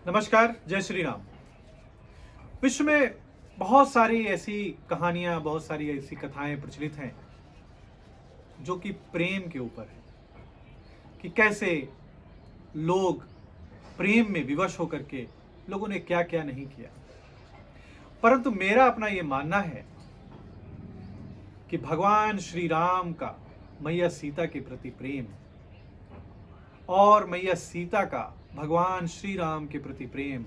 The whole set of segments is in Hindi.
नमस्कार, जय श्री राम। विश्व में बहुत सारी ऐसी कहानियां, बहुत सारी ऐसी कथाएं प्रचलित हैं जो कि प्रेम के ऊपर है, कि कैसे लोग प्रेम में विवश होकर के लोगों ने क्या क्या नहीं किया। परंतु मेरा अपना ये मानना है कि भगवान श्री राम का मैया सीता के प्रति प्रेम और मैया सीता का भगवान श्री राम के प्रति प्रेम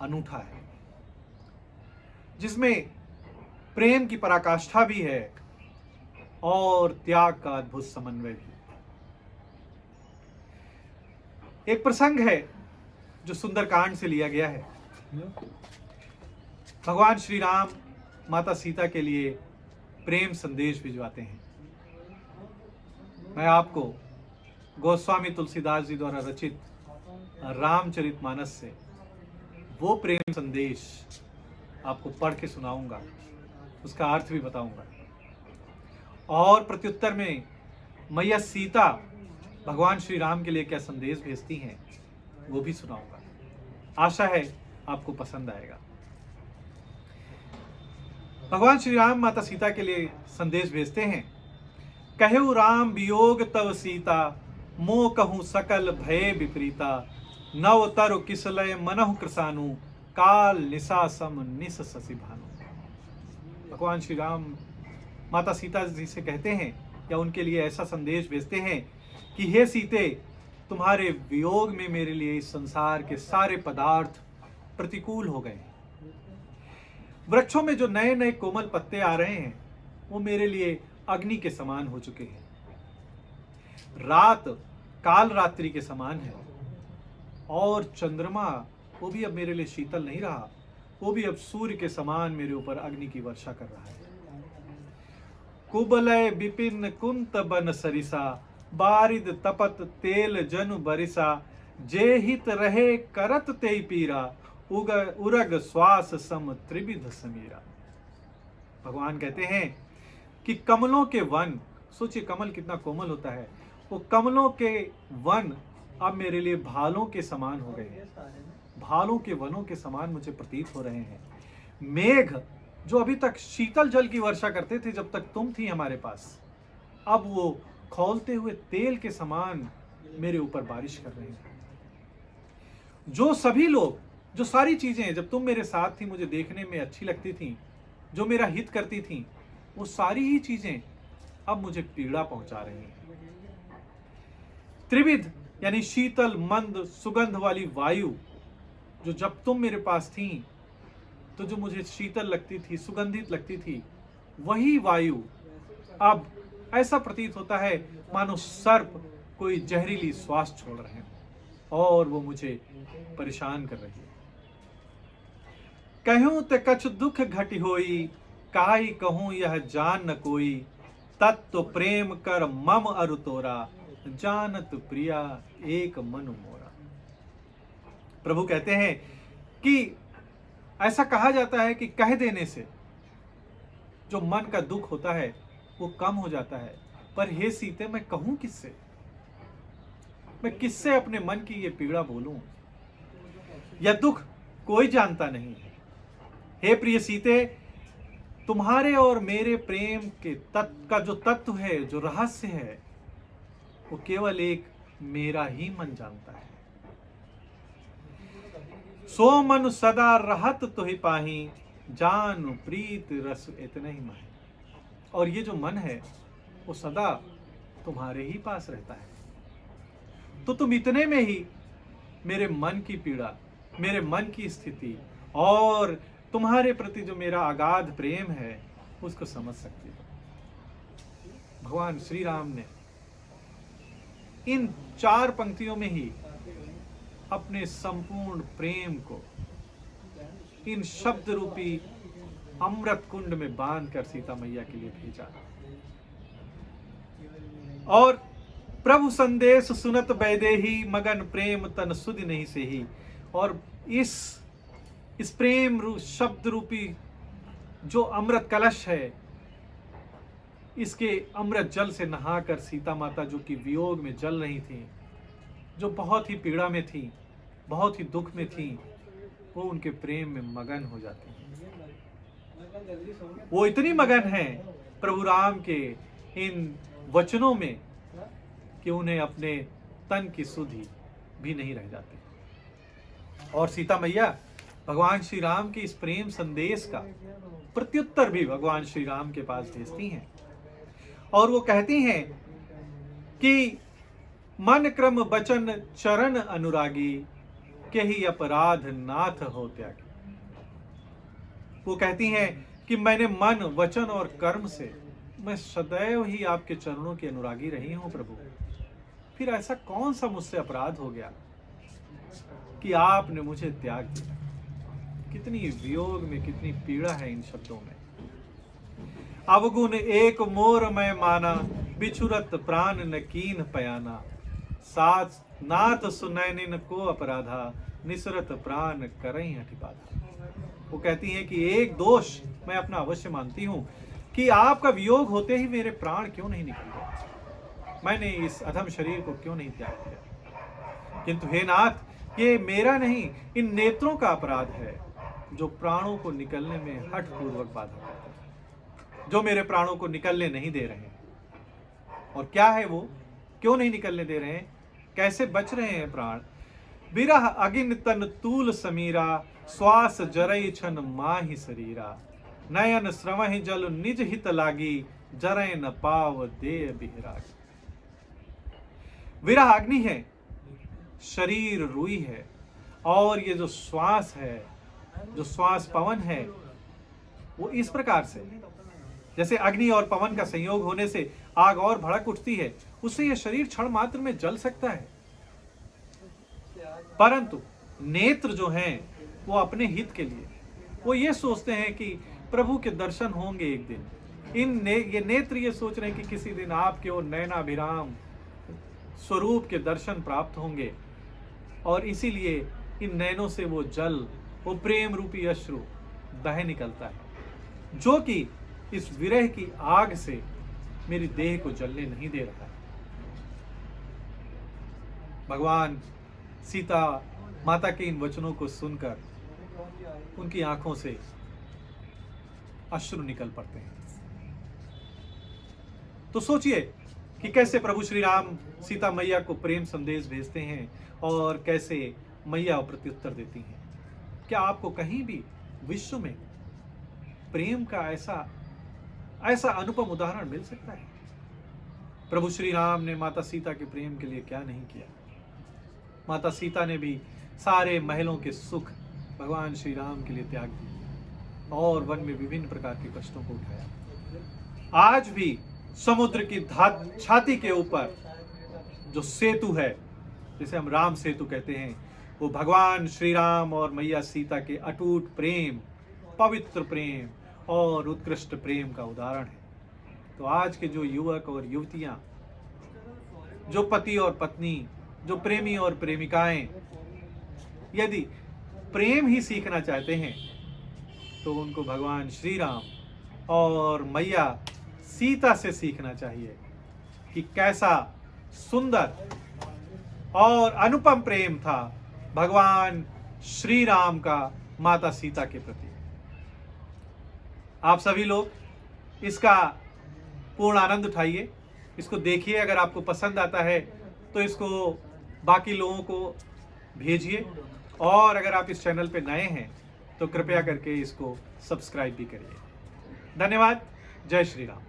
अनूठा है, जिसमें प्रेम की पराकाष्ठा भी है और त्याग का अद्भुत समन्वय भी। एक प्रसंग है जो सुंदरकांड से लिया गया है। भगवान श्री राम माता सीता के लिए प्रेम संदेश भिजवाते हैं। मैं आपको गोस्वामी तुलसीदास जी द्वारा रचित रामचरितमानस से वो प्रेम संदेश आपको पढ़ के सुनाऊंगा, उसका अर्थ भी बताऊंगा और प्रत्युत्तर में मैया सीता भगवान श्री राम के लिए क्या संदेश भेजती हैं वो भी सुनाऊंगा। आशा है आपको पसंद आएगा। भगवान श्री राम माता सीता के लिए संदेश भेजते हैं। कहु राम वियोग तव सीता, मोह कहूँ सकल भय विपरीता। नव तरु किसलय मनहु कृसानु, काल निशा सम निस शशि भानु। भगवान श्री राम माता सीता जी से कहते हैं या उनके लिए ऐसा संदेश भेजते हैं कि हे सीते, तुम्हारे वियोग में मेरे लिए इस संसार के सारे पदार्थ प्रतिकूल हो गए। वृक्षों में जो नए नए कोमल पत्ते आ रहे हैं वो मेरे लिए अग्नि के समान हो चुके हैं। रात काल रात्रि के समान है और चंद्रमा वो भी अब मेरे लिए शीतल नहीं रहा, वो भी अब सूर्य के समान मेरे ऊपर अग्नि की वर्षा कर रहा है। कुबलय विपिन कुंत बन सरिसा, बारिद तपत तेल जनु बरिसा। जे हित रहे करत तेई पीरा, उरग श्वास सम त्रिविध समीरा। भगवान कहते हैं कि कमलों के वन, सोचिए कमल कितना कोमल होता है, वो कमलों के वन अब मेरे लिए भालों के समान हो गए हैं। भालों के वनों के समान मुझे प्रतीत हो रहे हैं। मेघ जो अभी तक शीतल जल की वर्षा करते थे जब तक तुम थी हमारे पास, अब वो खौलते हुए तेल के समान मेरे ऊपर बारिश कर रहे हैं। जो सभी लोग, जो सारी चीजें जब तुम मेरे साथ थी मुझे देखने में अच्छी लगती थी, जो मेरा हित करती थी, वो सारी ही चीजें अब मुझे पीड़ा पहुंचा रही हैं। त्रिविध यानी शीतल मंद सुगंध वाली वायु जो जब तुम मेरे पास थी तो जो मुझे शीतल लगती थी, सुगंधित लगती थी, वही वायु अब ऐसा प्रतीत होता है मानो सर्प कोई जहरीली श्वास छोड़ रहे हैं और वो मुझे परेशान कर रही है। कहूं ते कछु दुख घटी होई, काई कहूं यह जान न कोई। तत्व प्रेम कर मम अरु तोरा, जानत प्रिया एक मनु मोरा। प्रभु कहते हैं कि ऐसा कहा जाता है कि कह देने से जो मन का दुख होता है वो कम हो जाता है, पर हे सीते मैं कहूं किससे, मैं किससे अपने मन की ये पीड़ा बोलूं। यह दुख कोई जानता नहीं है। हे प्रिय सीते, तुम्हारे और मेरे प्रेम के तत्व का जो तत्व है, जो रहस्य है, वो केवल एक मेरा ही मन जानता है। सो मन सदा रहत तुहि पाही, जान प्रीत रस इतने ही माही। और ये जो मन है वो सदा तुम्हारे ही पास रहता है, तो तुम इतने में ही मेरे मन की पीड़ा, मेरे मन की स्थिति और तुम्हारे प्रति जो मेरा अगाध प्रेम है उसको समझ सकते हो। भगवान श्री राम ने इन 4 पंक्तियों में ही अपने संपूर्ण प्रेम को इन शब्द रूपी अमृत कुंड में बांधकर सीता मैया के लिए भेजा। और प्रभु संदेश सुनत वैदेही, मगन प्रेम तन सुधि नहीं से ही। और इस प्रेम शब्द रूपी जो अमृत कलश है, इसके अमृत जल से नहाकर सीता माता जो कि वियोग में जल रही थी, जो बहुत ही पीड़ा में थी, बहुत ही दुख में थी, वो उनके प्रेम में मगन हो जाती हैं। वो इतनी मगन हैं प्रभु राम के इन वचनों में कि उन्हें अपने तन की सुधि भी नहीं रह जाती। और सीता मैया भगवान श्री राम के इस प्रेम संदेश का प्रत्युत्तर भी भगवान श्री राम के पास भेजती हैं और वो कहती हैं कि मन क्रम बचन चरण अनुरागी, के ही अपराध नाथ हो त्यागी। वो कहती हैं कि मैंने मन वचन और कर्म से मैं सदैव ही आपके चरणों की अनुरागी रही हूं प्रभु, फिर ऐसा कौन सा मुझसे अपराध हो गया कि आपने मुझे त्याग दिया। कितनी वियोग में कितनी पीड़ा है इन शब्दों में। अवगुण एक मोर मैं माना, बिछुरत प्राण न कीन पयाना, साथ नाथ सुनैनिन को अपराधा, निसरत प्राण करई हठिपाधा। वो कहती हैं कि एक दोष मैं अपना अवश्य मानती हूं कि आपका वियोग होते ही मेरे प्राण क्यों नहीं निकल गए, मैंने इस अधम शरीर को क्यों नहीं त्याग दिया। किंतु हे नाथ, ये मेरा नहीं, इन नेत्रों का अपराध है जो प्राणों को निकलने में हठ पूर्वक बाधा करते हैं, जो मेरे प्राणों को निकलने नहीं दे रहे हैं। और क्या है वो, क्यों नहीं निकलने दे रहे हैं, कैसे बच रहे हैं प्राण। बिरह अगिन तन तूल समीरा, श्वास जरई छन माहि शरीरा, नयन श्रवहि जल निज हित लागी, जरय न पाव देय बिहरागी। विरह अग्नि है, शरीर रुई है, और ये जो श्वास है, जो श्वास पवन है, वो इस प्रकार से जैसे अग्नि और पवन का संयोग होने से आग और भड़क उठती है, उससे यह शरीर क्षण मात्र में जल सकता है। परंतु नेत्र जो हैं वो अपने हित के लिए, वो ये सोचते हैं कि प्रभु के दर्शन होंगे एक दिन। ये नेत्र ये सोच रहे हैं कि किसी दिन आपके और नयनाभिराम स्वरूप के दर्शन प्राप्त होंगे, और इसीलिए इन नयनों से वो जल, वो प्रेम रूपी अश्रु बह निकलता है, जो कि इस विरह की आग से मेरी देह को जलने नहीं दे रहा है। भगवान सीता माता के इन वचनों को सुनकर उनकी आंखों से अश्रु निकल पड़ते हैं। तो सोचिए कि कैसे प्रभु श्री राम सीता मैया को प्रेम संदेश भेजते हैं और कैसे मैया प्रत्युत्तर देती हैं। क्या आपको कहीं भी विश्व में प्रेम का ऐसा अनुपम उदाहरण मिल सकता है? प्रभु श्री राम ने माता सीता के प्रेम के लिए क्या नहीं किया। माता सीता ने भी सारे महलों के सुख भगवान श्री राम के लिए त्याग दिए और वन में विभिन्न प्रकार के कष्टों को उठाया। आज भी समुद्र की छाती के ऊपर जो सेतु है, जिसे हम राम सेतु कहते हैं, वो भगवान श्री राम और मैया सीता के अटूट प्रेम, पवित्र प्रेम और उत्कृष्ट प्रेम का उदाहरण है। तो आज के जो युवक और युवतियां, जो पति और पत्नी, जो प्रेमी और प्रेमिकाएं यदि प्रेम ही सीखना चाहते हैं तो उनको भगवान श्री राम और मैया सीता से सीखना चाहिए कि कैसा सुंदर और अनुपम प्रेम था भगवान श्री राम का माता सीता के प्रति। आप सभी लोग इसका पूर्ण आनंद उठाइए, इसको देखिए। अगर आपको पसंद आता है तो इसको बाकी लोगों को भेजिए, और अगर आप इस चैनल पे नए हैं तो कृपया करके इसको सब्सक्राइब भी करिए। धन्यवाद। जय श्री राम।